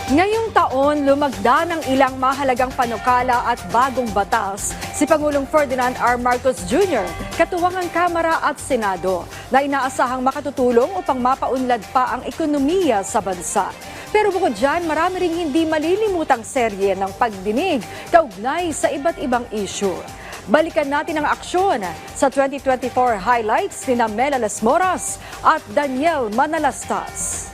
Ngayong taon, lumagda ng ilang mahalagang panukala at bagong batas si Pangulong Ferdinand R. Marcos Jr., katuwang ang Kamara at Senado, na inaasahang makatutulong upang mapaunlad pa ang ekonomiya sa bansa. Pero bukod dyan, marami ring hindi malilimutang serye ng pagdinig kaugnay sa iba't ibang issue. Balikan natin ang aksyon sa 2024 highlights ni Mela Las Moras at Daniel Manalastas.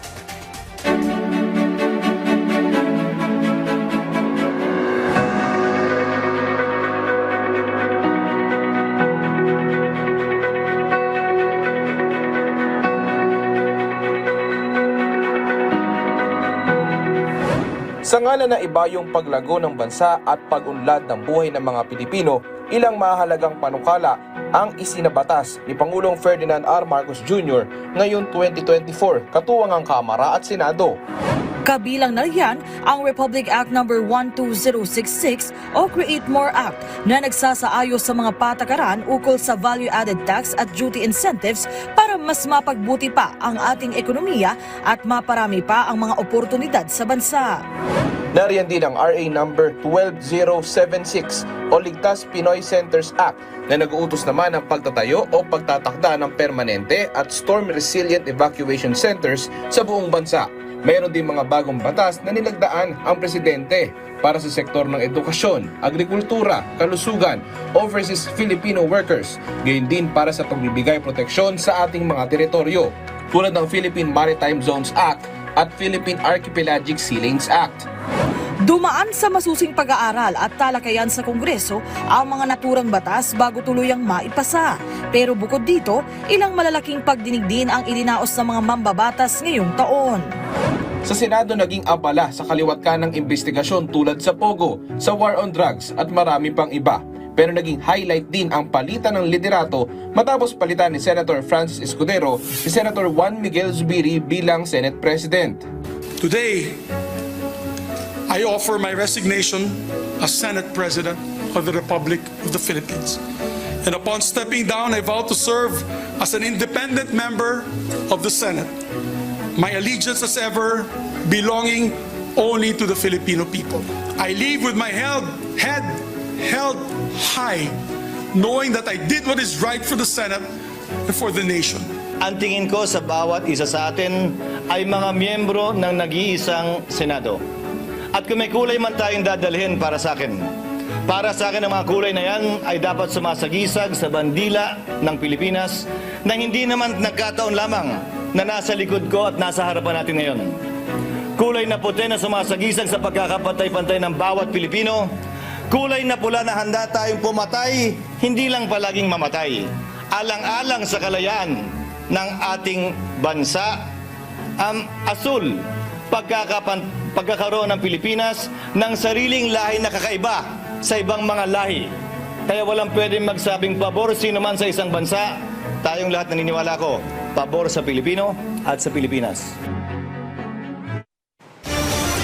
Sa ngalan na iba yung paglago ng bansa at pag-unlad ng buhay ng mga Pilipino, ilang mahalagang panukala ang isinabatas ni Pangulong Ferdinand R. Marcos Jr. ngayon 2024, katuwang ang Kamara at Senado. Kabilang na riyan ang Republic Act No. 12066 o Create More Act na nagsasaayos sa mga patakaran ukol sa value-added tax at duty incentives para mas mapagbuti pa ang ating ekonomiya at maparami pa ang mga oportunidad sa bansa. Nariyan din ang RA No. 12076 o Ligtas Pinoy Centers Act na nag-uutos naman ng pagtatayo o pagtatakda ng permanente at storm-resilient evacuation centers sa buong bansa. Mayroon din mga bagong batas na nilagdaan ang presidente para sa sektor ng edukasyon, agrikultura, kalusugan, overseas Filipino workers, gayon din para sa pagbibigay proteksyon sa ating mga teritoryo, tulad ng Philippine Maritime Zones Act at Philippine Archipelagic Sea Lanes Act. Dumaan sa masusing pag-aaral at talakayan sa Kongreso ang mga naturang batas bago tuluyang maipasa. Pero bukod dito, ilang malalaking pagdinig din ang ilinaos ng mga mambabatas ngayong taon. Sa Senado naging abala sa kaliwat ng investigasyon tulad sa Pogo, sa War on Drugs at marami pang iba. Pero naging highlight din ang palitan ng liderato matapos palitan ni Senator Francis Escudero si Senator Juan Miguel Zubiri bilang Senate President. Today, I offer my resignation as Senate President of the Republic of the Philippines. And upon stepping down, I vow to serve as an independent member of the Senate. My allegiance as ever belonging only to the Filipino people. I leave with my head held high, knowing that I did what is right for the Senate and for the nation. Ang tingin ko sa bawat isa sa atin ay mga miyembro ng nag-iisang Senado. At kung may kulay man tayong dadalhin para sa akin ang mga kulay na yan ay dapat sumasagisag sa bandila ng Pilipinas na hindi naman nagkataon lamang na nasa likod ko at nasa harapan natin ngayon. Kulay na puti na sumasagisag sa pagkakapantay-pantay ng bawat Pilipino. Kulay na pula na handa tayong pumatay, hindi lang palaging mamatay. Alang-alang sa kalayaan ng ating bansa. Asul, pagkakaroon ng Pilipinas ng sariling lahi na kakaiba sa ibang mga lahi. Kaya walang pwedeng magsabing pabor sino man sa isang bansa. Tayong lahat naniniwala ko, pabor sa Pilipino at sa Pilipinas.